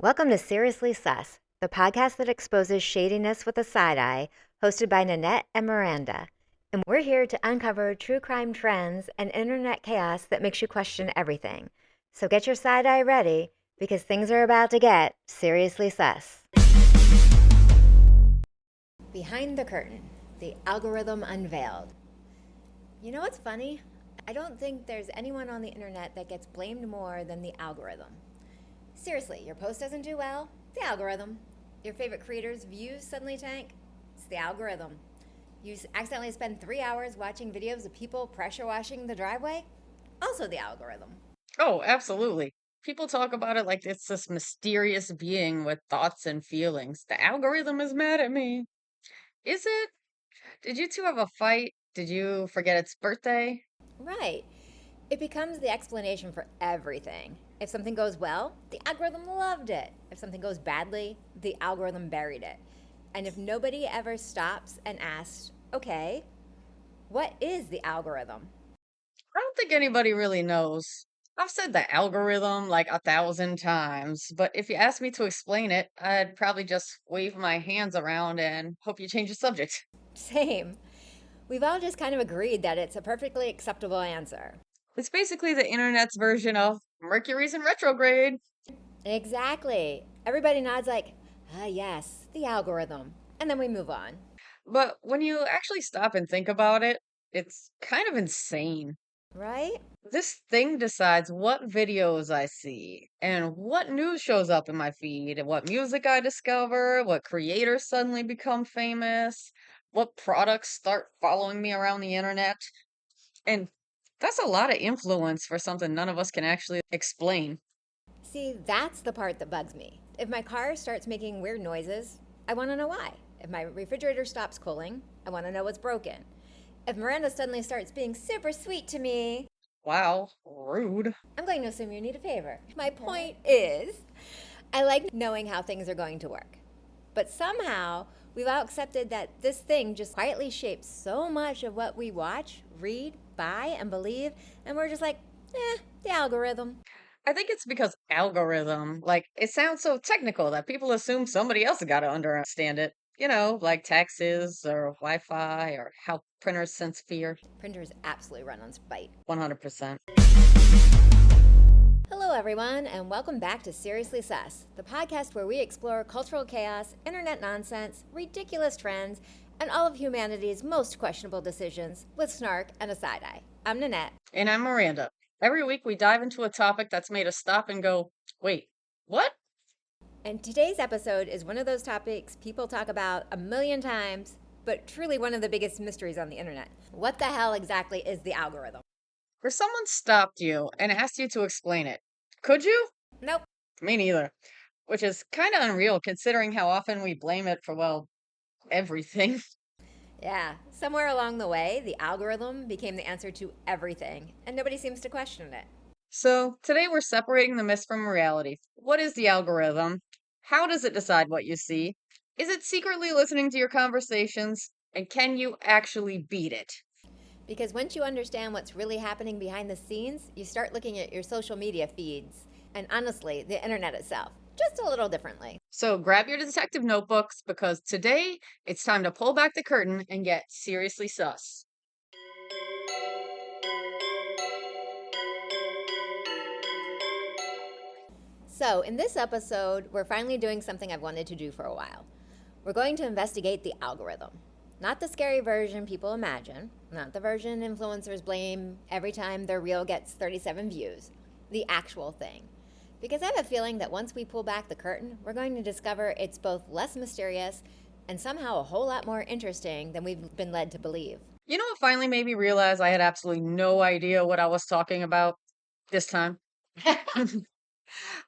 Welcome to Seriously Sus, the podcast that exposes shadiness with a side eye, hosted by Nanette and Miranda. And we're here to uncover true crime trends and internet chaos that makes you question everything. So get your side eye ready, because things are about to get seriously sus. Behind the curtain, the algorithm unveiled. You know what's funny? I don't think there's anyone on the internet that gets blamed more than the algorithm. Seriously, your post doesn't do well? The algorithm. Your favorite creator's views suddenly tank? It's the algorithm. You accidentally spend 3 hours watching videos of people pressure washing the driveway? Also the algorithm. Oh, absolutely. People talk about it like it's this mysterious being with thoughts and feelings. The algorithm is mad at me. Is it? Did you two have a fight? Did you forget its birthday? Right. It becomes the explanation for everything. If something goes well, the algorithm loved it. If something goes badly, the algorithm buried it. And if nobody ever stops and asks, okay, what is the algorithm? I don't think anybody really knows. I've said the algorithm like 1,000 times, but if you ask me to explain it, I'd probably just wave my hands around and hope you change the subject. Same. We've all just kind of agreed that it's a perfectly acceptable answer. It's basically the internet's version of Mercury's in retrograde. Exactly. Everybody nods like, yes, the algorithm. And then we move on. But when you actually stop and think about it, it's kind of insane. Right? This thing decides what videos I see and what news shows up in my feed and what music I discover, what creators suddenly become famous, what products start following me around the internet. And that's a lot of influence for something none of us can actually explain. See, that's the part that bugs me. If my car starts making weird noises, I want to know why. If my refrigerator stops cooling, I want to know what's broken. If Miranda suddenly starts being super sweet to me, Wow, rude. I'm going to assume you need a favor. My point is, I like knowing how things are going to work. But somehow, we've all accepted that this thing just quietly shapes so much of what we watch, read, buy, and believe, and we're just like, the algorithm. I think it's because algorithm, like, it sounds so technical that people assume somebody else got to understand it. Like taxes or Wi-Fi or how printers sense fear. Printers absolutely run on spite. 100%. Hello, everyone, and welcome back to Seriously Sus, the podcast where we explore cultural chaos, internet nonsense, ridiculous trends, and all of humanity's most questionable decisions with snark and a side eye. I'm Nanette. And I'm Miranda. Every week we dive into a topic that's made us stop and go, wait, what? And today's episode is one of those topics people talk about a million times, but truly one of the biggest mysteries on the internet. What the hell exactly is the algorithm? If someone stopped you and asked you to explain it, could you? Nope. Me neither. Which is kind of unreal considering how often we blame it for, well, everything. Yeah, somewhere along the way, the algorithm became the answer to everything, and nobody seems to question it. So today we're separating the myth from reality. What is the algorithm? How does it decide what you see? Is it secretly listening to your conversations? And can you actually beat it? Because once you understand what's really happening behind the scenes, you start looking at your social media feeds and honestly, the internet itself, just a little differently. So grab your detective notebooks because today it's time to pull back the curtain and get seriously sus. So, in this episode, we're finally doing something I've wanted to do for a while. We're going to investigate the algorithm. Not the scary version people imagine, not the version influencers blame every time their reel gets 37 views, the actual thing. Because I have a feeling that once we pull back the curtain, we're going to discover it's both less mysterious and somehow a whole lot more interesting than we've been led to believe. You know what finally made me realize I had absolutely no idea what I was talking about this time?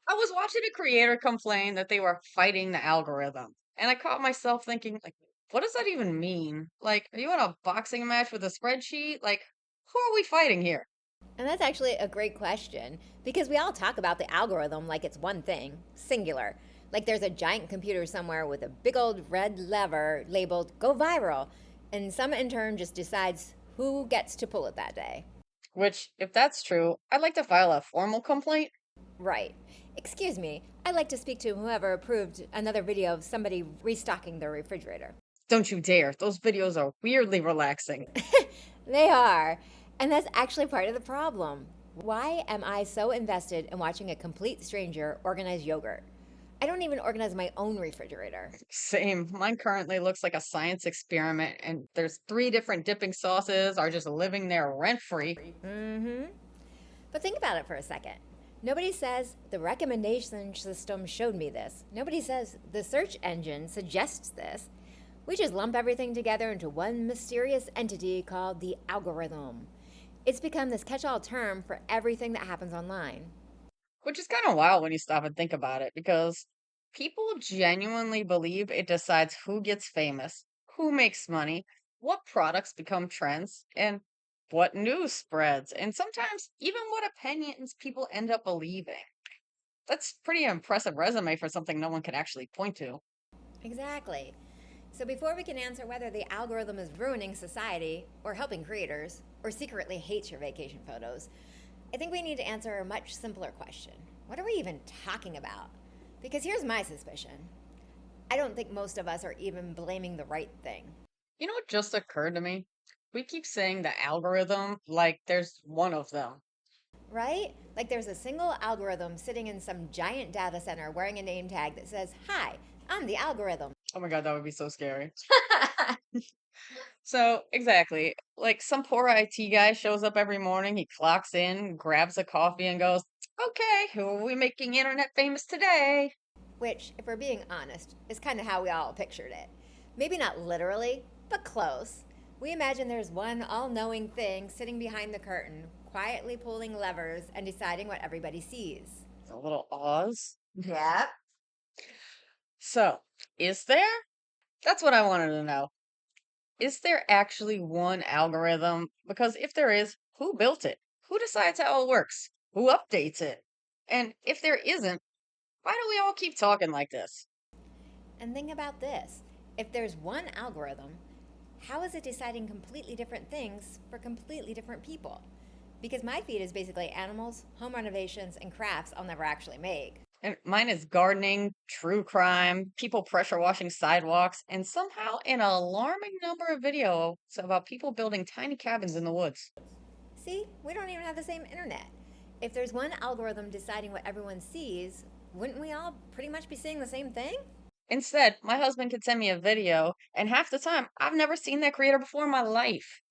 I was watching a creator complain that they were fighting the algorithm, and I caught myself thinking, like, what does that even mean? Like, are you in a boxing match with a spreadsheet? Like, who are we fighting here? And that's actually a great question because we all talk about the algorithm like it's one thing, singular. Like there's a giant computer somewhere with a big old red lever labeled go viral, and some intern just decides who gets to pull it that day. Which, if that's true, I'd like to file a formal complaint. Right. Excuse me, I'd like to speak to whoever approved another video of somebody restocking their refrigerator. Don't you dare. Those videos are weirdly relaxing. They are. And that's actually part of the problem. Why am I so invested in watching a complete stranger organize yogurt? I don't even organize my own refrigerator. Same. Mine currently looks like a science experiment, and there's three different dipping sauces are just living there rent free. Mm-hmm. But think about it for a second. Nobody says the recommendation system showed me this. Nobody says the search engine suggests this. We just lump everything together into one mysterious entity called the algorithm. It's become this catch all term for everything that happens online. Which is kind of wild when you stop and think about it, because people genuinely believe it decides who gets famous, who makes money, what products become trends, and what news spreads, and sometimes even what opinions people end up believing. That's pretty impressive resume for something no one can actually point to. Exactly. So before we can answer whether the algorithm is ruining society, or helping creators, or secretly hates your vacation photos, I think we need to answer a much simpler question. What are we even talking about? Because here's my suspicion. I don't think most of us are even blaming the right thing. You know what just occurred to me? We keep saying the algorithm like there's one of them. Right? Like there's a single algorithm sitting in some giant data center wearing a name tag that says, "Hi, I'm the algorithm." Oh my God, that would be so scary. So, exactly. Like some poor IT guy shows up every morning, he clocks in, grabs a coffee, and goes, "Okay, who are we making internet famous today?" Which, if we're being honest, is kind of how we all pictured it. Maybe not literally, but close. We imagine there's one all knowing thing sitting behind the curtain, quietly pulling levers and deciding what everybody sees. A little Oz. Yeah. So, is there? That's what I wanted to know. Is there actually one algorithm? Because if there is, who built it? Who decides how it works? Who updates it? And if there isn't, why do we all keep talking like this? And think about this, if there's one algorithm, how is it deciding completely different things for completely different people? Because my feed is basically animals, home renovations, and crafts I'll never actually make. And mine is gardening, true crime, people pressure washing sidewalks, and somehow an alarming number of videos about people building tiny cabins in the woods. See, we don't even have the same internet. If there's one algorithm deciding what everyone sees, wouldn't we all pretty much be seeing the same thing? Instead, my husband could send me a video, and half the time, I've never seen that creator before in my life.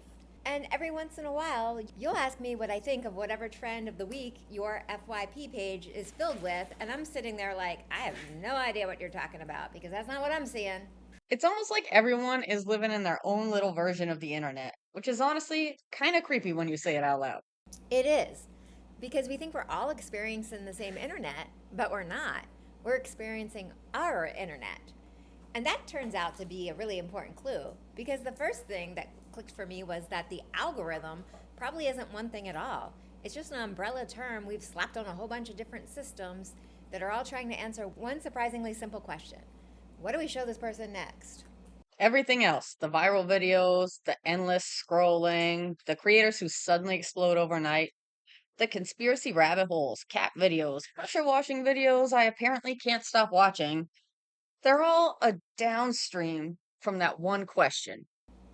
And every once in a while, you'll ask me what I think of whatever trend of the week your FYP page is filled with, and I'm sitting there like, I have no idea what you're talking about because that's not what I'm seeing. It's almost like everyone is living in their own little version of the internet, which is honestly kind of creepy when you say it out loud. It is. Because we think we're all experiencing the same internet, but we're not. We're experiencing our internet. And that turns out to be a really important clue because the first thing that clicked for me was that the algorithm probably isn't one thing at all. It's just an umbrella term we've slapped on a whole bunch of different systems that are all trying to answer one surprisingly simple question. What do we show this person next? Everything else, the viral videos, the endless scrolling, the creators who suddenly explode overnight, the conspiracy rabbit holes, cat videos, pressure washing videos I apparently can't stop watching, they're all a downstream from that one question.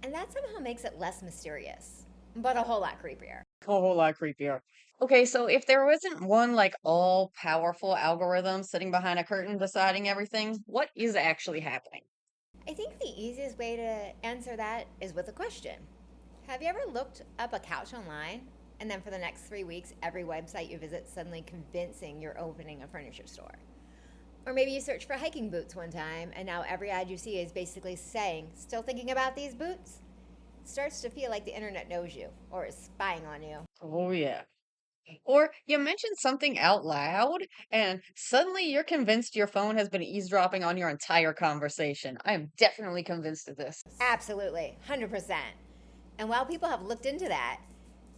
And that somehow makes it less mysterious, but a whole lot creepier. A whole lot creepier. Okay, so if there wasn't one like all powerful algorithm sitting behind a curtain deciding everything, what is actually happening? I think the easiest way to answer that is with a question. Have you ever looked up a couch online and then for the next 3 weeks, every website you visit suddenly convincing you're opening a furniture store? Or maybe you search for hiking boots one time and now every ad you see is basically saying, "Still thinking about these boots?" It starts to feel like the internet knows you or is spying on you. Oh, yeah. Or you mentioned something out loud, and suddenly you're convinced your phone has been eavesdropping on your entire conversation. I am definitely convinced of this. Absolutely, 100%. And while people have looked into that,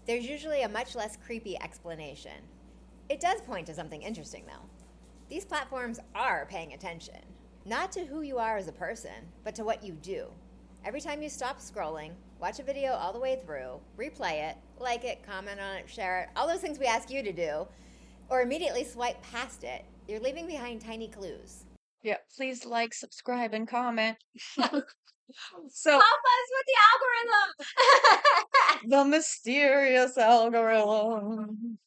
there's usually a much less creepy explanation. It does point to something interesting, though. These platforms are paying attention, not to who you are as a person, but to what you do. Every time you stop scrolling, watch a video all the way through, replay it, like it, comment on it, share it, all those things we ask you to do, or immediately swipe past it, You're leaving behind tiny clues. Yeah, please like, subscribe, and comment. So, Help us with the algorithm! the mysterious algorithm.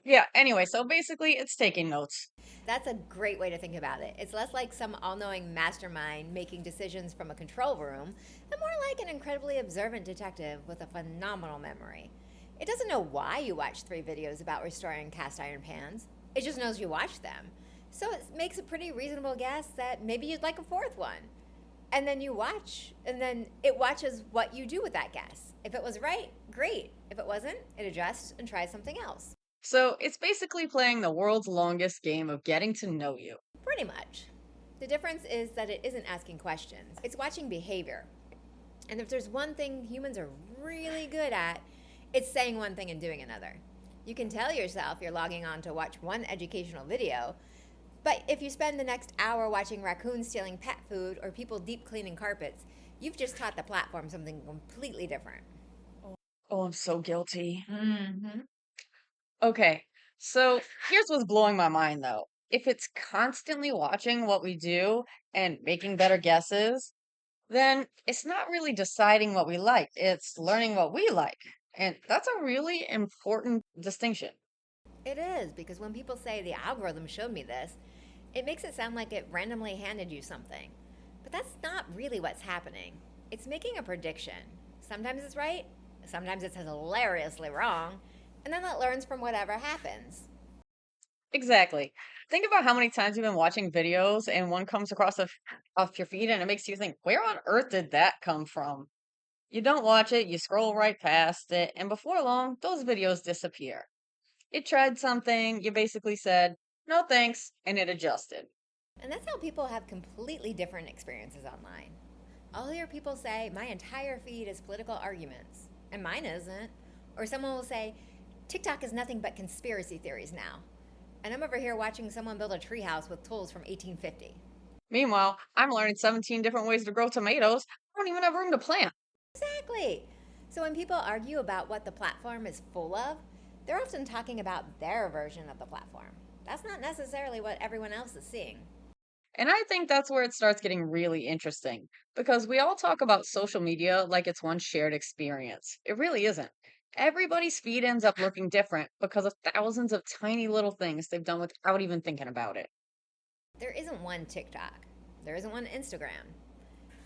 Yeah, anyway, so basically it's taking notes. That's a great way to think about it. It's less like some all knowing mastermind making decisions from a control room, and more like an incredibly observant detective with a phenomenal memory. It doesn't know why you watched 3 videos about restoring cast iron pans, it just knows you watched them. So it makes a pretty reasonable guess that maybe you'd like a fourth one. And then you watch, and then it watches what you do with that guess. If it was right, great. If it wasn't, it adjusts and tries something else. So it's basically playing the world's longest game of getting to know you. Pretty much. The difference is that it isn't asking questions, it's watching behavior. And if there's one thing humans are really good at, it's saying one thing and doing another. You can tell yourself you're logging on to watch one educational video, but if you spend the next hour watching raccoons stealing pet food or people deep cleaning carpets, you've just taught the platform something completely different. Oh, I'm so guilty. Okay, so here's what's blowing my mind though. If it's constantly watching what we do and making better guesses, then it's not really deciding what we like, it's learning what we like. And that's a really important distinction. It is, because when people say the algorithm showed me this, it makes it sound like it randomly handed you something. But that's not really what's happening. It's making a prediction. Sometimes it's right, sometimes it's hilariously wrong, and then it learns from whatever happens. Exactly. Think about how many times you've been watching videos and one comes across off your feed and it makes you think, where on earth did that come from? You don't watch it, you scroll right past it, and before long, those videos disappear. It tried something, you basically said, no thanks, and it adjusted. And that's how people have completely different experiences online. I'll hear people say, my entire feed is political arguments, and mine isn't. Or someone will say, TikTok is nothing but conspiracy theories now. And I'm over here watching someone build a treehouse with tools from 1850. Meanwhile, I'm learning 17 different ways to grow tomatoes. I don't even have room to plant. Exactly. So when people argue about what the platform is full of, they're often talking about their version of the platform. That's not necessarily what everyone else is seeing. And I think that's where it starts getting really interesting because we all talk about social media like it's one shared experience. It really isn't. Everybody's feed ends up looking different because of thousands of tiny little things they've done without even thinking about it. There isn't one TikTok, there isn't one Instagram,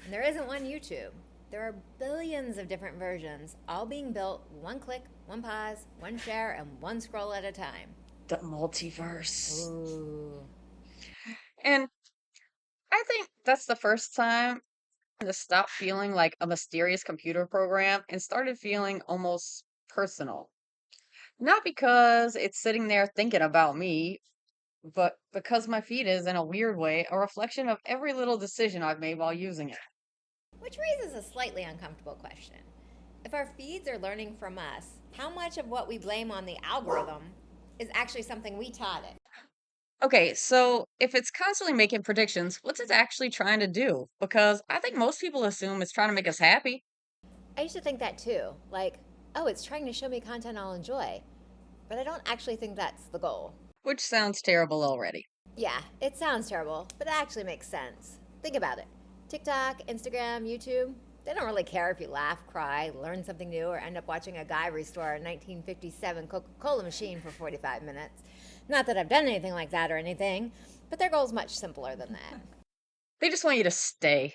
and there isn't one YouTube. There are billions of different versions, all being built one click, one pause, one share, and one scroll at a time. The multiverse. Ooh. And I think that's the first time to stop feeling like a mysterious computer program and started feeling almost personal. Not because it's sitting there thinking about me, but because my feed is, in a weird way, a reflection of every little decision I've made while using it. Which raises a slightly uncomfortable question. If our feeds are learning from us, how much of what we blame on the algorithm is actually something we taught it? Okay, so if it's constantly making predictions, what's it actually trying to do? Because I think most people assume it's trying to make us happy, I used to think that too. Like, oh, it's trying to show me content I'll enjoy. But I don't actually think that's the goal. which sounds terrible already. Yeah, it sounds terrible, but it actually makes sense. Think about it. TikTok, Instagram, YouTube, they don't really care if you laugh, cry, learn something new, or end up watching a guy restore a 1957 Coca Cola machine for 45 minutes. Not that I've done anything like that or anything, but their goal's much simpler than that. They just want you to stay.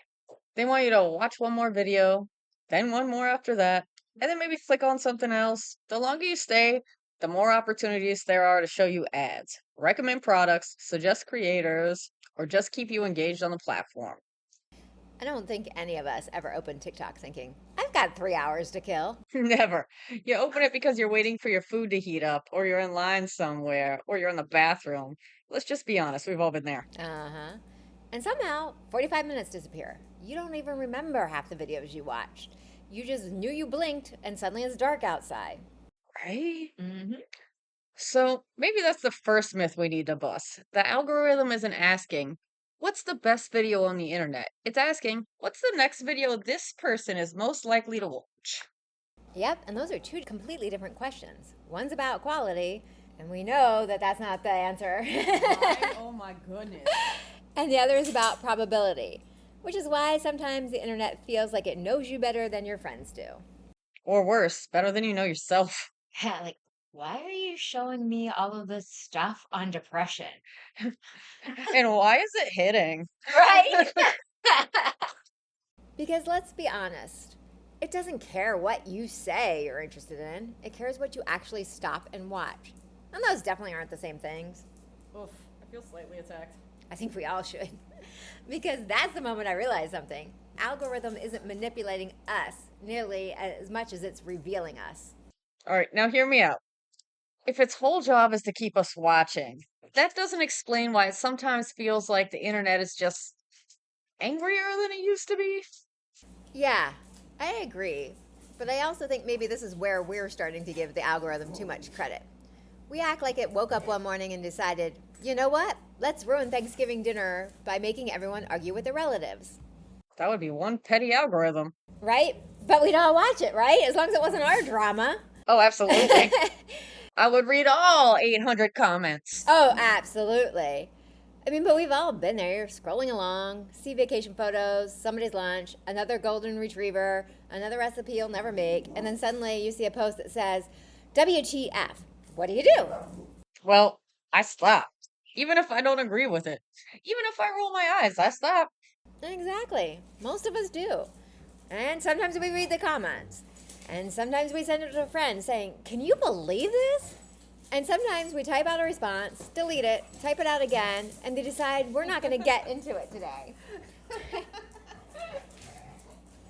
They want you to watch one more video, then one more after that, and then maybe click on something else. The longer you stay, the more opportunities there are to show you ads, recommend products, suggest creators, or just keep you engaged on the platform. I don't think any of us ever opened TikTok thinking, I've got 3 hours to kill. Never. You open it because you're waiting for your food to heat up, or you're in line somewhere, or you're in the bathroom. Let's just be honest, we've all been there. Uh huh. And somehow, 45 minutes disappear. You don't even remember half the videos you watched. You just knew you blinked and suddenly it's dark outside. Right? So maybe that's the first myth we need to bust. The algorithm isn't asking, what's the best video on the internet? It's asking, what's the next video this person is most likely to watch? Yep, and those are two completely different questions. One's about quality, And we know that that's not the answer. Oh my goodness. And the other is about probability, which is why sometimes the internet feels like it knows you better than your friends do. Or worse, better than you know yourself. Yeah, like, why are you showing me all of this stuff on depression? And why is it hitting? Right? Because let's be honest, it doesn't care what you say you're interested in, it cares what you actually stop and watch. And those definitely aren't the same things. Oof, I feel slightly attacked. I think we all should. Because that's the moment I realized something. Algorithm isn't manipulating us nearly as much as it's revealing us. All right, now hear me out. If its whole job is to keep us watching, that doesn't explain why it sometimes feels like the internet is just angrier than it used to be. Yeah, I agree. But I also think maybe this is where we're starting to give the algorithm too much credit. We act like it woke up one morning and decided, you know what? Let's ruin Thanksgiving dinner by making everyone argue with their relatives. That would be one petty algorithm. Right? But we'd all watch it, right? As long as it wasn't our drama. Oh, absolutely. I would read all 800 comments. Oh, absolutely. I mean, but we've all been there. You're scrolling along, see vacation photos, somebody's lunch, another golden retriever, another recipe you'll never make, and then suddenly you see a post that says, WTF. What do you do? Well, I stop. Even if I don't agree with it. Even if I roll my eyes, I stop. Exactly. Most of us do. And sometimes we read the comments. And sometimes we send it to a friend saying, can you believe this? And sometimes we type out a response, delete it, type it out again, and they decide we're not going to get into it today.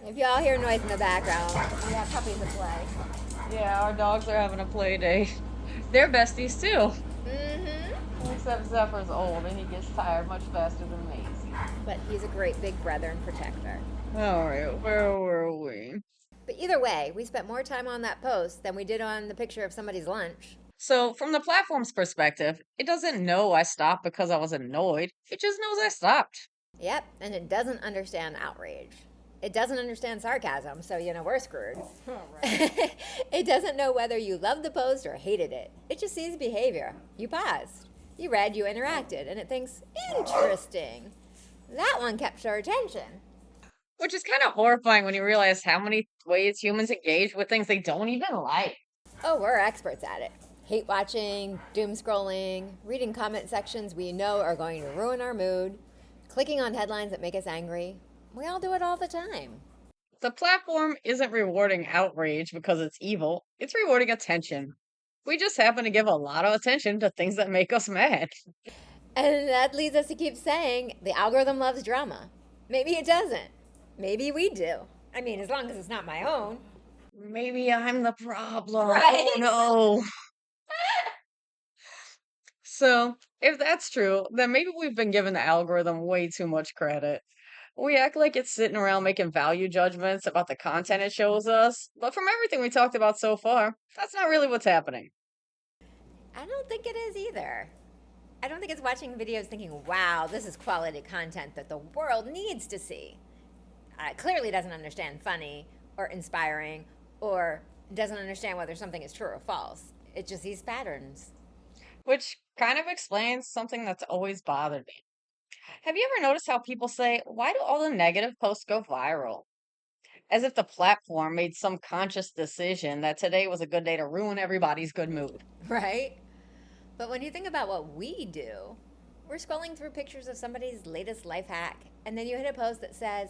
If y'all hear noise in the background, we have puppies at play. Yeah, our dogs are having a play day. They're besties too. Mm-hmm. Except Zephyr's old and he gets tired much faster than Maisie. But he's a great big brother and protector. All right, where were we? But either way, we spent more time on that post than we did on the picture of somebody's lunch. So, from the platform's perspective, it doesn't know I stopped because I was annoyed. It just knows I stopped. Yep, and it doesn't understand outrage. It doesn't understand sarcasm, so we're screwed. Right. It doesn't know whether you loved the post or hated it. It just sees behavior. You paused, you read, you interacted, and it thinks, interesting. That one kept your attention. Which is kind of horrifying when you realize how many ways humans engage with things they don't even like. Oh, we're experts at it. Hate watching, doom scrolling, reading comment sections we know are going to ruin our mood, clicking on headlines that make us angry. We all do it all the time. The platform isn't rewarding outrage because it's evil, it's rewarding attention. We just happen to give a lot of attention to things that make us mad. And that leads us to keep saying the algorithm loves drama. Maybe it doesn't. Maybe we do. I mean, as long as it's not my own. Maybe I'm the problem. Right? Oh no. So, if that's true, then maybe we've been giving the algorithm way too much credit. We act like it's sitting around making value judgments about the content it shows us, but from everything we talked about so far, that's not really what's happening. I don't think it is either. I don't think it's watching videos thinking, wow, this is quality content that the world needs to see. It clearly doesn't understand funny or inspiring or doesn't understand whether something is true or false. It just sees patterns. Which kind of explains something that's always bothered me. Have you ever noticed how people say, why do all the negative posts go viral? As if the platform made some conscious decision that today was a good day to ruin everybody's good mood. Right? But when you think about what we do, we're scrolling through pictures of somebody's latest life hack, and then you hit a post that says,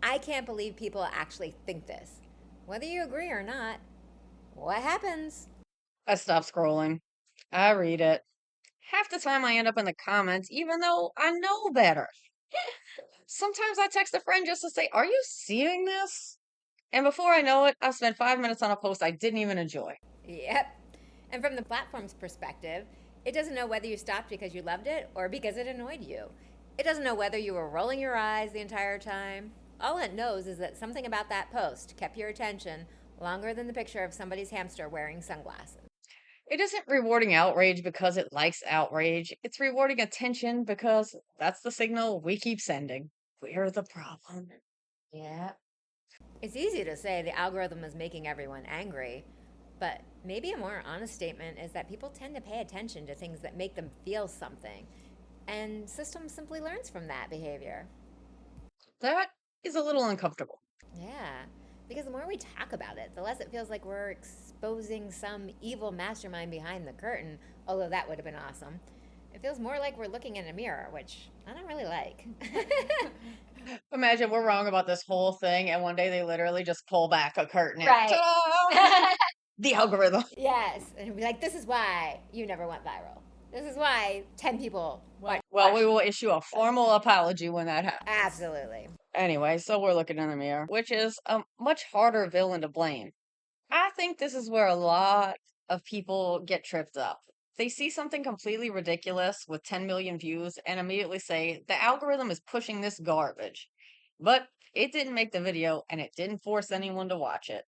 I can't believe people actually think this. Whether you agree or not, what happens? I stop scrolling. I read it. Half the time I end up in the comments, even though I know better. Sometimes I text a friend just to say, are you seeing this? And before I know it, I've spent 5 minutes on a post I didn't even enjoy. Yep. And from the platform's perspective, it doesn't know whether you stopped because you loved it or because it annoyed you. It doesn't know whether you were rolling your eyes the entire time. All it knows is that something about that post kept your attention longer than the picture of somebody's hamster wearing sunglasses. It isn't rewarding outrage because it likes outrage. It's rewarding attention because that's the signal we keep sending. We're the problem. Yeah. It's easy to say the algorithm is making everyone angry, But maybe a more honest statement is that people tend to pay attention to things that make them feel something, and systems simply learns from that behavior. That is a little uncomfortable. Yeah, because the more we talk about it, the less it feels like we're exposing some evil mastermind behind the curtain, although that would have been awesome. It feels more like we're looking in a mirror, which I don't really like. Imagine we're wrong about this whole thing, and one day they literally just pull back a curtain and Right. ta-da! The algorithm. Yes, and be like, this is why you never went viral. This is why 10 people watch. Well, we will issue a formal apology when that happens. Absolutely. Anyway, so we're looking in the mirror, which is a much harder villain to blame. I think this is where a lot of people get tripped up. They see something completely ridiculous with 10 million views and immediately say, the algorithm is pushing this garbage. But it didn't make the video and it didn't force anyone to watch it.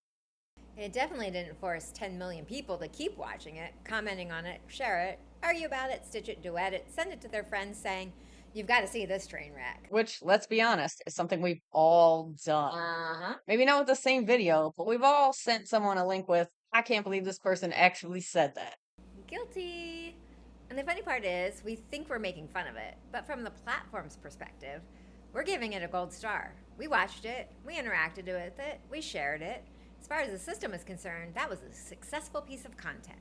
It definitely didn't force 10 million people to keep watching it, commenting on it, share it, argue about it, stitch it, duet it, send it to their friends saying, you've got to see this train wreck. Which, let's be honest, is something we've all done. Uh-huh. Maybe not with the same video, but we've all sent someone a link with, I can't believe this person actually said that. Guilty. And the funny part is, we think we're making fun of it, but from the platform's perspective, we're giving it a gold star. We watched it, we interacted with it, we shared it. As far as the system is concerned, that was a successful piece of content.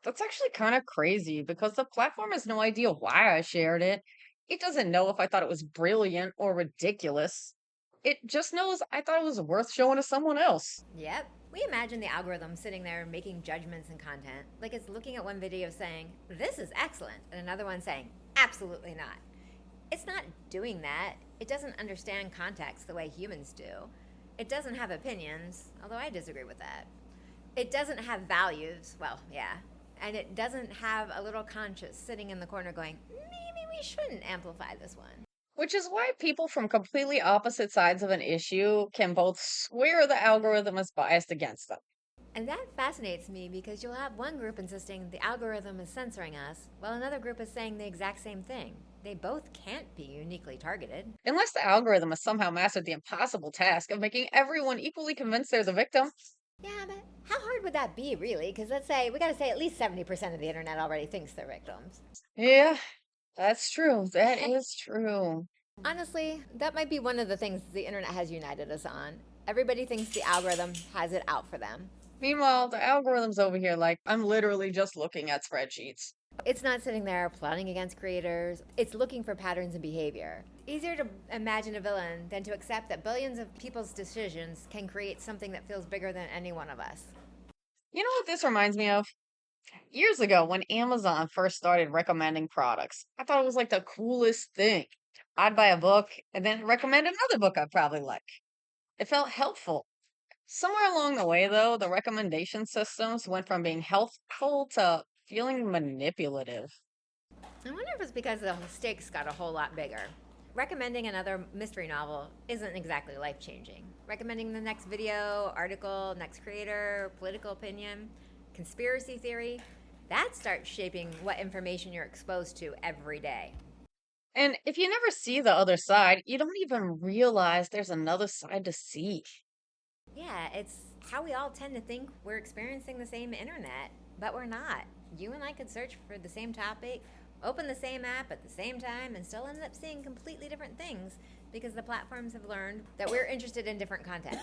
That's actually kind of crazy because the platform has no idea why I shared it. It doesn't know if I thought it was brilliant or ridiculous. It just knows I thought it was worth showing to someone else. Yep. We imagine the algorithm sitting there making judgments in content, like it's looking at one video saying, this is excellent, and another one saying, absolutely not. It's not doing that. It doesn't understand context the way humans do. It doesn't have opinions, although I disagree with that. It doesn't have values, well, yeah. And it doesn't have a little conscience sitting in the corner going, maybe we shouldn't amplify this one. Which is why people from completely opposite sides of an issue can both swear the algorithm is biased against them. And that fascinates me because you'll have one group insisting the algorithm is censoring us, while another group is saying the exact same thing. They both can't be uniquely targeted. Unless the algorithm has somehow mastered the impossible task of making everyone equally convinced there's a victim. Yeah, but how hard would that be, really? Because let's say, we gotta say at least 70% of the internet already thinks they're victims. Yeah, that's true. That is true. Honestly, that might be one of the things the internet has united us on. Everybody thinks the algorithm has it out for them. Meanwhile, the algorithm's over here like, I'm literally just looking at spreadsheets. It's not sitting there plotting against creators. It's looking for patterns in behavior. Easier to imagine a villain than to accept that billions of people's decisions can create something that feels bigger than any one of us. You know what this reminds me of? Years ago, when Amazon first started recommending products, I thought it was like the coolest thing. I'd buy a book and then recommend another book I'd probably like. It felt helpful. Somewhere along the way, though, the recommendation systems went from being helpful to feeling manipulative. I wonder if it's because the stakes got a whole lot bigger. Recommending another mystery novel isn't exactly life changing. Recommending the next video, article, next creator, political opinion, conspiracy theory, that starts shaping what information you're exposed to every day. And if you never see the other side, you don't even realize there's another side to see. Yeah, it's how we all tend to think we're experiencing the same internet, but we're not. You and I could search for the same topic, open the same app at the same time, and still end up seeing completely different things because the platforms have learned that we're interested in different content.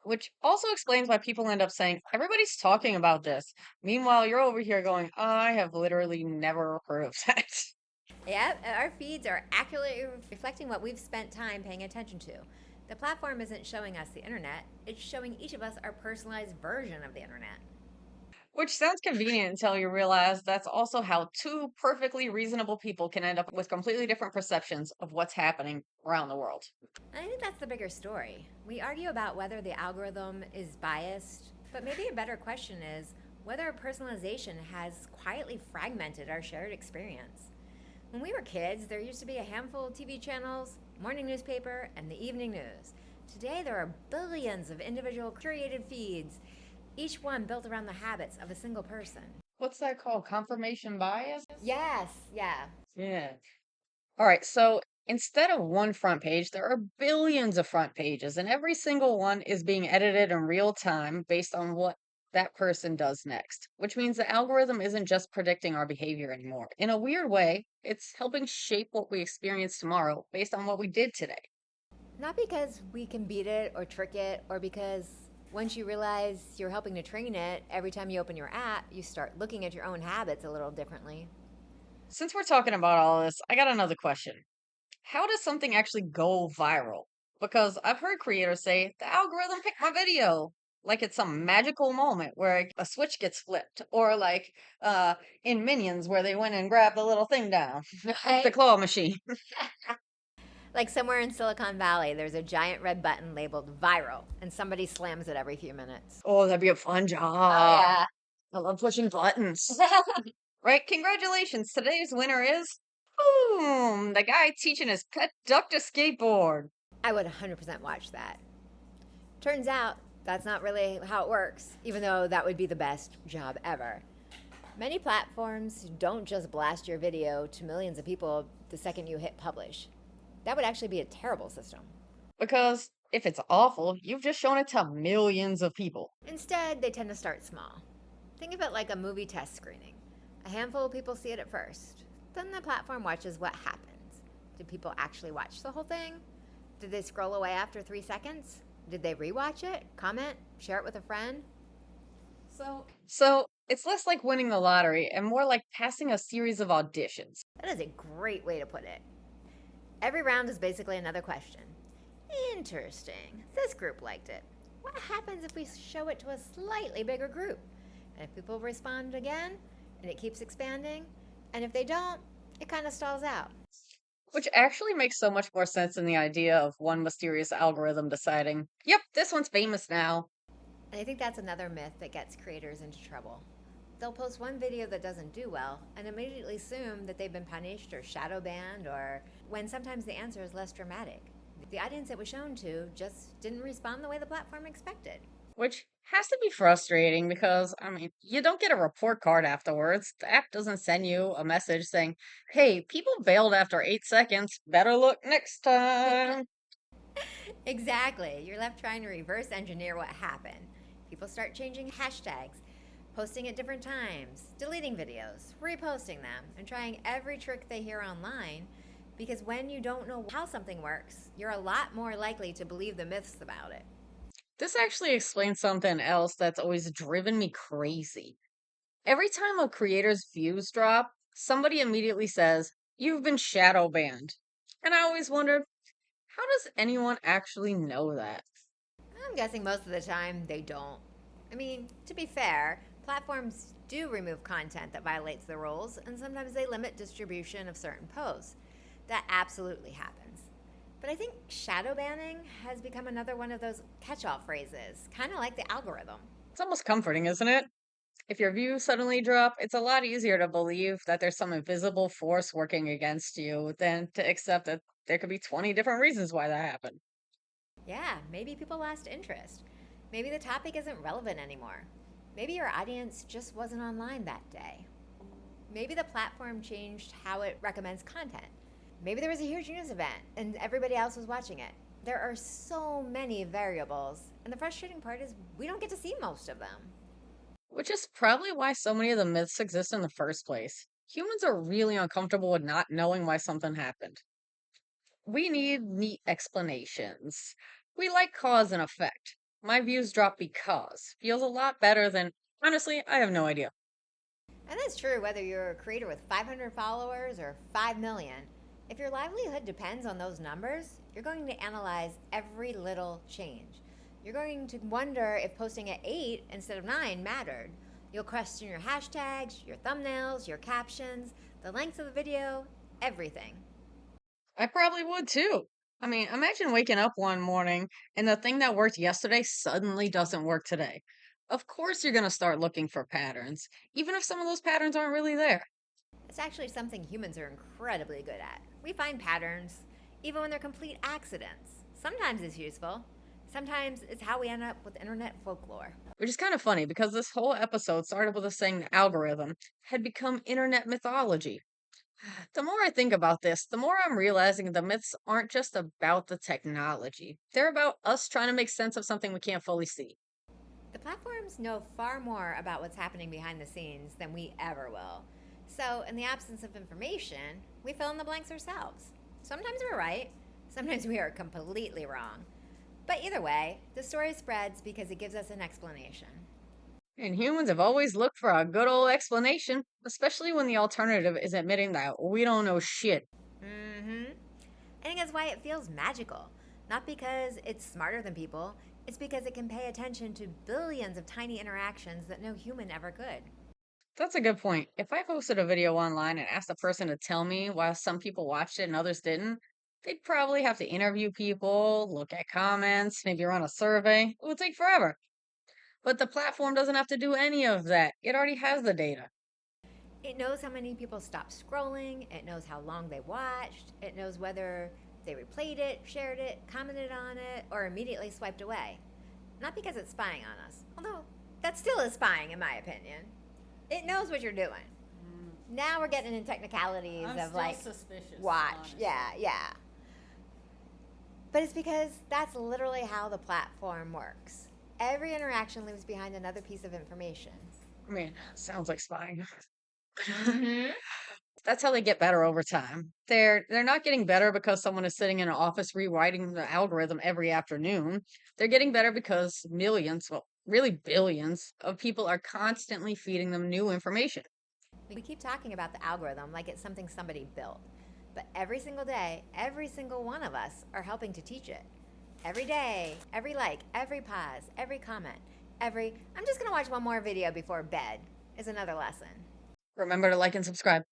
Which also explains why people end up saying, everybody's talking about this. Meanwhile, you're over here going, I have literally never heard of that. Yep, our feeds are accurately reflecting what we've spent time paying attention to. The platform isn't showing us the internet, it's showing each of us our personalized version of the internet. Which sounds convenient until you realize that's also how two perfectly reasonable people can end up with completely different perceptions of what's happening around the world. And I think that's the bigger story. We argue about whether the algorithm is biased, but maybe a better question is whether personalization has quietly fragmented our shared experience. When we were kids, there used to be a handful of TV channels, morning newspaper, and the evening news. Today, there are billions of individual curated feeds, each one built around the habits of a single person. What's that called? Confirmation bias? Yes, yeah. Yeah. All right, so instead of one front page, there are billions of front pages, and every single one is being edited in real time based on what that person does next, which means the algorithm isn't just predicting our behavior anymore. In a weird way, it's helping shape what we experience tomorrow based on what we did today. Not because we can beat it or trick it, or because once you realize you're helping to train it, every time you open your app, you start looking at your own habits a little differently. Since we're talking about all this, I got another question. How does something actually go viral? Because I've heard creators say the algorithm picked my video. Like it's some magical moment where a switch gets flipped, or like in Minions where they went and grabbed the little thing down, the Right? claw machine. Like somewhere in Silicon Valley, there's a giant red button labeled viral, and somebody slams it every few minutes. Oh, that'd be a fun Oh, job. yeah. I love pushing buttons. Right? Congratulations. Today's winner is boom, the guy teaching his pet duck to skateboard. I would 100% watch that. Turns out that's not really how it works, even though that would be the best job ever. Many platforms don't just blast your video to millions of people the second you hit publish. That would actually be a terrible system. Because if it's awful, you've just shown it to millions of people. Instead, they tend to start small. Think of it like a movie test screening. A handful of people see it at first. Then the platform watches what happens. Did people actually watch the whole thing? Did they scroll away after 3 seconds? Did they rewatch it, comment, share it with a friend? So, It's less like winning the lottery and more like passing a series of auditions. That is a great way to put it. Every round is basically another question. Interesting. This group liked it. What happens if we show it to a slightly bigger group? And if people respond again, and it keeps expanding, and if they don't, it kind of stalls out. Which actually makes so much more sense than the idea of one mysterious algorithm deciding, yep, this one's famous now. And I think that's another myth that gets creators into trouble. They'll post one video that doesn't do well and immediately assume that they've been punished or shadow banned, or when sometimes the answer is less dramatic. The audience it was shown to just didn't respond the way the platform expected. Which has to be frustrating because, you don't get a report card afterwards. The app doesn't send you a message saying, hey, people bailed after 8 seconds. Better look next time. Exactly. You're left trying to reverse engineer what happened. People start changing hashtags, posting at different times, deleting videos, reposting them, and trying every trick they hear online, because when you don't know how something works, you're a lot more likely to believe the myths about it. This actually explains something else that's always driven me crazy. Every time a creator's views drop, somebody immediately says, you've been shadow banned. And I always wondered, how does anyone actually know that? I'm guessing most of the time they don't. I mean, to be fair, platforms do remove content that violates the rules, and sometimes they limit distribution of certain posts. That absolutely happens. But I think shadow banning has become another one of those catch all phrases, kind of like the algorithm. It's almost comforting, isn't it? If your views suddenly drop, it's a lot easier to believe that there's some invisible force working against you than to accept that there could be 20 different reasons why that happened. Yeah, maybe people lost interest. Maybe the topic isn't relevant anymore. Maybe your audience just wasn't online that day. Maybe the platform changed how it recommends content. Maybe there was a huge news event and everybody else was watching it. There are so many variables, and the frustrating part is we don't get to see most of them. Which is probably why so many of the myths exist in the first place. Humans are really uncomfortable with not knowing why something happened. We need neat explanations. We like cause and effect. My views drop because feels a lot better than, honestly, I have no idea. And that's true whether you're a creator with 500 followers or 5 million. If your livelihood depends on those numbers, you're going to analyze every little change. You're going to wonder if posting at 8 instead of 9 mattered. You'll question your hashtags, your thumbnails, your captions, the length of the video, everything. I probably would too. Imagine waking up one morning and the thing that worked yesterday suddenly doesn't work today. Of course, you're going to start looking for patterns, even if some of those patterns aren't really there. It's actually something humans are incredibly good at. We find patterns, even when they're complete accidents. Sometimes it's useful. Sometimes it's how we end up with internet folklore. Which is kind of funny because this whole episode started with us saying the algorithm had become internet mythology. The more I think about this, the more I'm realizing the myths aren't just about the technology. They're about us trying to make sense of something we can't fully see. The Platforms know far more about what's happening behind the scenes than we ever will. So, in the absence of information, we fill in the blanks ourselves. Sometimes we're right, sometimes we are completely wrong. But either way, the story spreads because it gives us an explanation. And humans have always looked for a good old explanation, especially when the alternative is admitting that we don't know shit. Mm-hmm. I think that's why it feels magical. Not because it's smarter than people, it's because it can pay attention to billions of tiny interactions that no human ever could. That's a good point. If I posted a video online and asked a person to tell me why some people watched it and others didn't, they'd probably have to interview people, look at comments, maybe run a survey. It would take forever. But the platform doesn't have to do any of that. It already has the data. It knows how many people stopped scrolling, it knows how long they watched, it knows whether they replayed it, shared it, commented on it, or immediately swiped away. Not because it's spying on us, although that still is spying, in my opinion. It knows what you're doing. Now we're getting into technicalities I'm of still like suspicious. watch. Honestly. Yeah. But it's because that's literally how the platform works. Every interaction leaves behind another piece of information. I mean, sounds like spying. Mm-hmm. That's how they get better over time. They're not getting better because someone is sitting in an office rewriting the algorithm every afternoon. They're getting better because millions, well, really billions of people are constantly feeding them new information. We keep talking about the algorithm like it's something somebody built. But every single day, every single one of us are helping to teach it. Every day, every like, every pause, every comment, every, I'm just gonna watch one more video before bed is another lesson. Remember to like and subscribe.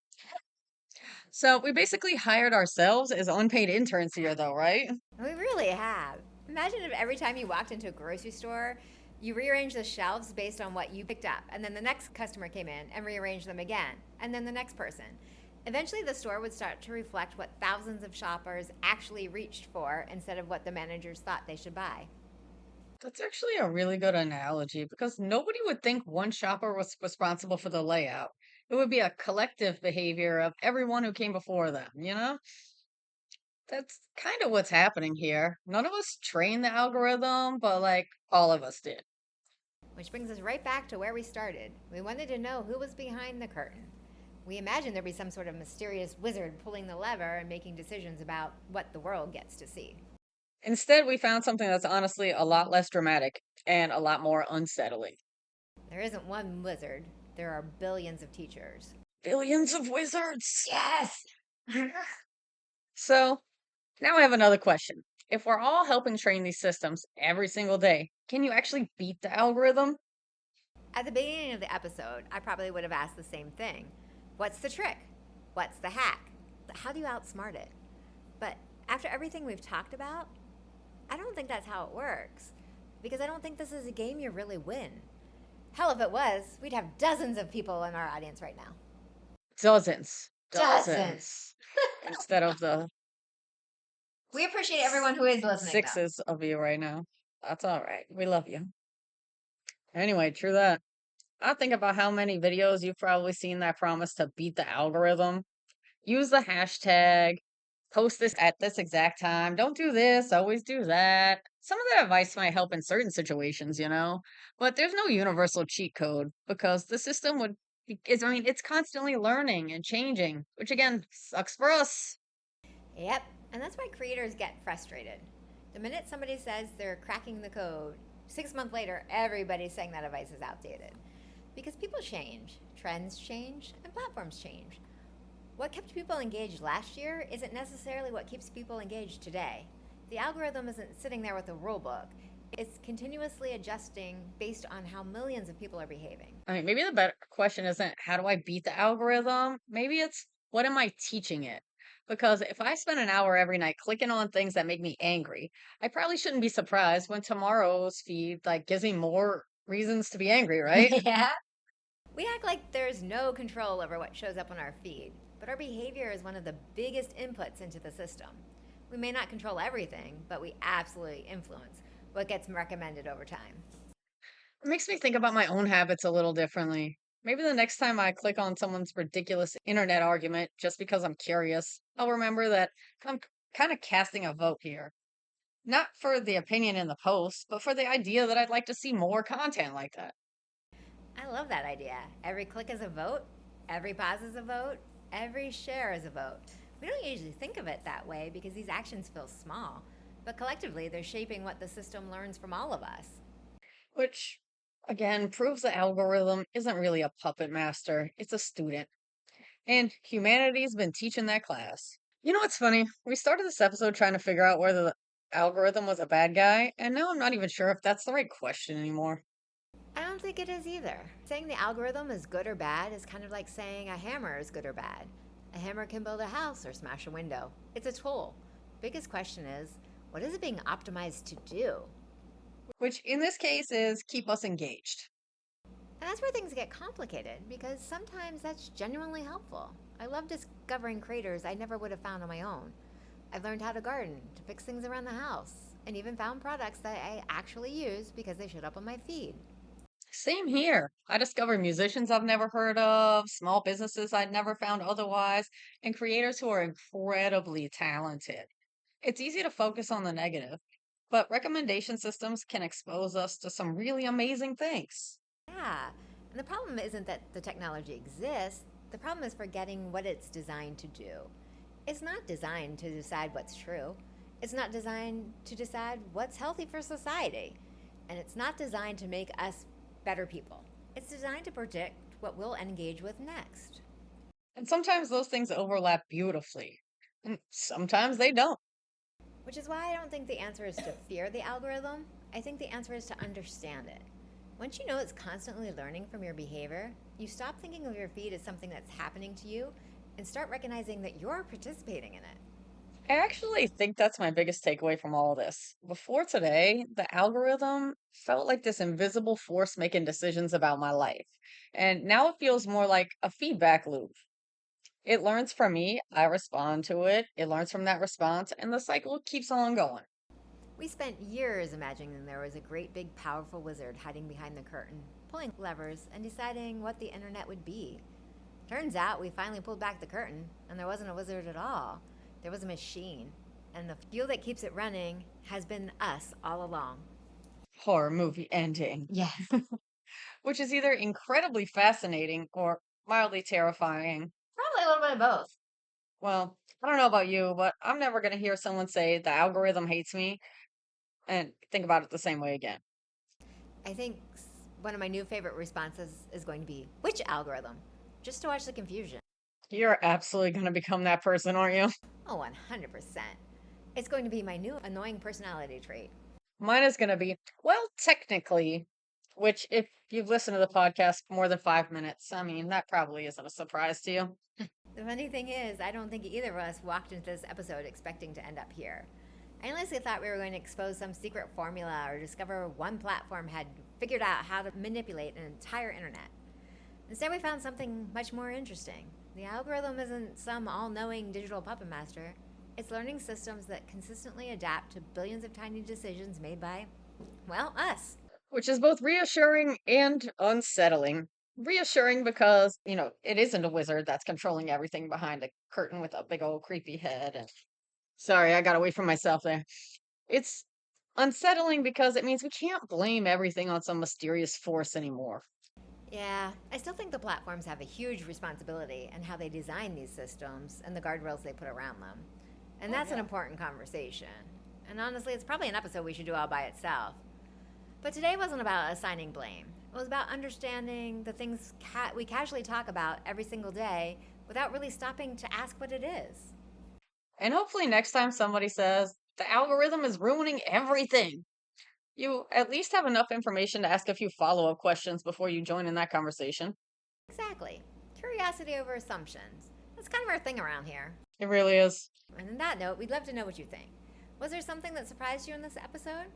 So we basically hired ourselves as unpaid interns here, though, right? We really have. Imagine if every time you walked into a grocery store, you rearranged the shelves based on what you picked up, and then the next customer came in and rearranged them again, and then the next person. Eventually, the store would start to reflect what thousands of shoppers actually reached for instead of what the managers thought they should buy. That's actually a really good analogy because nobody would think one shopper was responsible for the layout. It would be a collective behavior of everyone who came before them, you know? That's kind of what's happening here. None of us trained the algorithm, but like all of us did. Which brings us right back to where we started. We wanted to know who was behind the curtain. We imagined there'd be some sort of mysterious wizard pulling the lever and making decisions about what the world gets to see. Instead, we found something that's honestly a lot less dramatic and a lot more unsettling. There isn't one wizard, there are billions of teachers. Billions of wizards! Yes! So, now I have another question. If we're all helping train these systems every single day, can you actually beat the algorithm? At the beginning of the episode, I probably would have asked the same thing. What's the trick? What's the hack? How do you outsmart it? But after everything we've talked about, I don't think that's how it works. Because I don't think this is a game you really win. Hell, if it was, we'd have dozens of people in our audience right now. Dozens. Dozens. Instead of the We appreciate everyone who is listening, though. sixes of you right now. That's all right. We love you. Anyway, true that. I think about how many videos you've probably seen that promise to beat the algorithm. Use the hashtag, post this at this exact time. Don't do this, always do that. Some of that advice might help in certain situations, you know, but there's no universal cheat code because the system I mean, it's constantly learning and changing, which again sucks for us. Yep, and that's why creators get frustrated. The minute somebody says they're cracking the code, 6 months later, everybody's saying that advice is outdated. Because people change, trends change, and platforms change. What kept people engaged last year isn't necessarily what keeps people engaged today. The algorithm isn't sitting there with a rule book. It's continuously adjusting based on how millions of people are behaving. I mean, maybe the better question isn't how do I beat the algorithm? Maybe it's what am I teaching it? Because if I spend an hour every night clicking on things that make me angry, I probably shouldn't be surprised when tomorrow's feed like gives me more reasons to be angry, right? Yeah. We act like there's no control over what shows up on our feed, but our behavior is one of the biggest inputs into the system. We may not control everything, but we absolutely influence what gets recommended over time. It makes me think about my own habits a little differently. Maybe the next time I click on someone's ridiculous internet argument just because I'm curious, I'll remember that I'm kind of casting a vote here. Not for the opinion in the post, but for the idea that I'd like to see more content like that. I love that idea. Every click is a vote, every pause is a vote, every share is a vote. We don't usually think of it that way because these actions feel small, but collectively they're shaping what the system learns from all of us. Which, again, proves the algorithm isn't really a puppet master, it's a student. And humanity's been teaching that class. You know what's funny? We started this episode trying to figure out whether the algorithm was a bad guy, and now I'm not even sure if that's the right question anymore. I don't think it is either. Saying the algorithm is good or bad is kind of like saying a hammer is good or bad. A hammer can build a house or smash a window. It's a tool. Biggest question is, what is it being optimized to do? Which in this case is keep us engaged. And that's where things get complicated because sometimes that's genuinely helpful. I love discovering creators I never would have found on my own. I've learned how to garden, to fix things around the house, and even found products that I actually use because they showed up on my feed. Same here. I discover musicians I've never heard of, small businesses I'd never found otherwise, and creators who are incredibly talented. It's easy to focus on the negative, but recommendation systems can expose us to some really amazing things. Yeah, and the problem isn't that the technology exists, the problem is forgetting what it's designed to do. It's not designed to decide what's true, it's not designed to decide what's healthy for society, and it's not designed to make us better people. It's designed to predict what we'll engage with next. And sometimes those things overlap beautifully, and sometimes they don't. Which is why I don't think the answer is to fear the algorithm. I think the answer is to understand it. Once you know it's constantly learning from your behavior, you stop thinking of your feed as something that's happening to you and start recognizing that you're participating in it. I actually think that's my biggest takeaway from all this. Before today, the algorithm felt like this invisible force making decisions about my life. And now it feels more like a feedback loop. It learns from me, I respond to it, it learns from that response, and the cycle keeps on going. We spent years imagining there was a great big powerful wizard hiding behind the curtain, pulling levers and deciding what the internet would be. Turns out we finally pulled back the curtain and there wasn't a wizard at all. There was a machine. And the fuel that keeps it running has been us all along. Horror movie ending. Yes. Which is either incredibly fascinating or mildly terrifying. Probably a little bit of both. Well, I don't know about you, but I'm never going to hear someone say the algorithm hates me and think about it the same way again. I think one of my new favorite responses is going to be, which algorithm? Just to watch the confusion. You're absolutely going to become that person, aren't you? Oh, 100%. It's going to be my new annoying personality trait. Mine is going to be, well, technically, which if you've listened to the podcast for more than 5 minutes, I mean, that probably isn't a surprise to you. The funny thing is, I don't think either of us walked into this episode expecting to end up here. I honestly thought we were going to expose some secret formula or discover one platform had figured out how to manipulate an entire internet. Instead, we found something much more interesting. The algorithm isn't some all knowing digital puppet master, it's learning systems that consistently adapt to billions of tiny decisions made by, well, us. Which is both reassuring and unsettling. Reassuring because, it isn't a wizard that's controlling everything behind a curtain with a big old creepy head. And sorry, I got away from myself there. It's unsettling because it means we can't blame everything on some mysterious force anymore. Yeah, I still think the platforms have a huge responsibility in how they design these systems and the guardrails they put around them. And that's an important conversation. And honestly, it's probably an episode we should do all by itself. But today wasn't about assigning blame. It was about understanding the things we casually talk about every single day without really stopping to ask what it is. And hopefully next time somebody says, the algorithm is ruining everything, you at least have enough information to ask a few follow-up questions before you join in that conversation. Exactly. Curiosity over assumptions. That's kind of our thing around here. It really is. And on that note, we'd love to know what you think. Was there something that surprised you in this episode?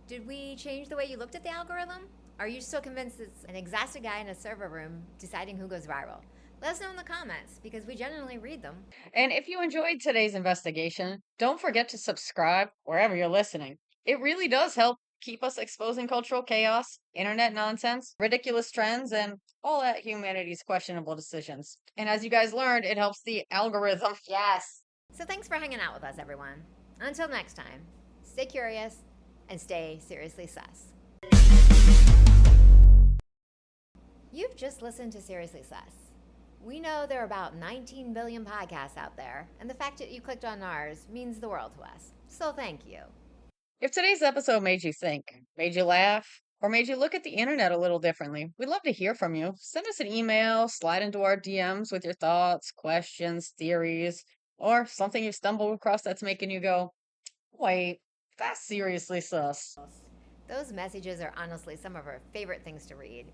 Did we change the way you looked at the algorithm? Are you still convinced it's an exhausted guy in a server room deciding who goes viral? Let us know in the comments because we genuinely read them. And if you enjoyed today's investigation, don't forget to subscribe wherever you're listening. It really does help keep us exposing cultural chaos, internet nonsense, ridiculous trends, and all at humanity's questionable decisions. And as you guys learned, it helps the algorithm. Yes. So thanks for hanging out with us, everyone. Until next time, stay curious, and stay seriously sus. You've just listened to Seriously Sus. We know there are about 19 billion podcasts out there, and the fact that you clicked on ours means the world to us. So thank you. If today's episode made you think, made you laugh, or made you look at the internet a little differently, we'd love to hear from you. Send us an email, slide into our DMs with your thoughts, questions, theories, or something you stumbled across that's making you go, wait, that's seriously sus. Those messages are honestly some of our favorite things to read,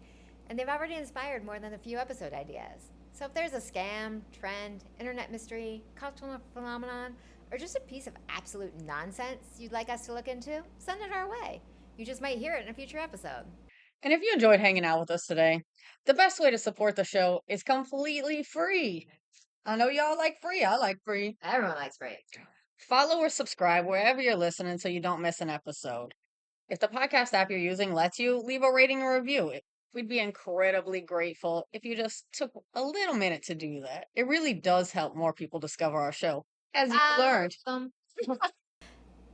and they've already inspired more than a few episode ideas. So if there's a scam, trend, internet mystery, cultural phenomenon, or just a piece of absolute nonsense you'd like us to look into, send it our way. You just might hear it in a future episode. And if you enjoyed hanging out with us today, the best way to support the show is completely free. I know y'all like free. I like free. Everyone likes free. Follow or subscribe wherever you're listening so you don't miss an episode. If the podcast app you're using lets you, leave a rating or review. We'd be incredibly grateful if you just took a little minute to do that. It really does help more people discover our show, as you learned.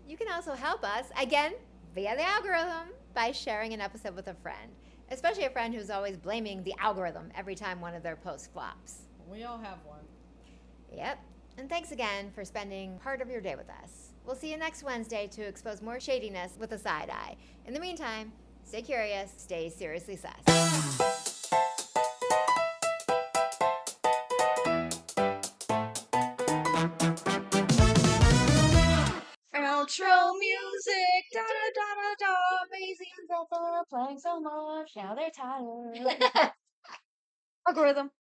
You can also help us, again, via the algorithm, by sharing an episode with a friend, especially a friend who's always blaming the algorithm every time one of their posts flops. We all have one. Yep. And thanks again for spending part of your day with us. We'll see you next Wednesday to expose more shadiness with a side eye. In the meantime, stay curious, stay seriously sus. Outro music, da da da da da, amazing Zephyr playing so much, now they're tired. Algorithm.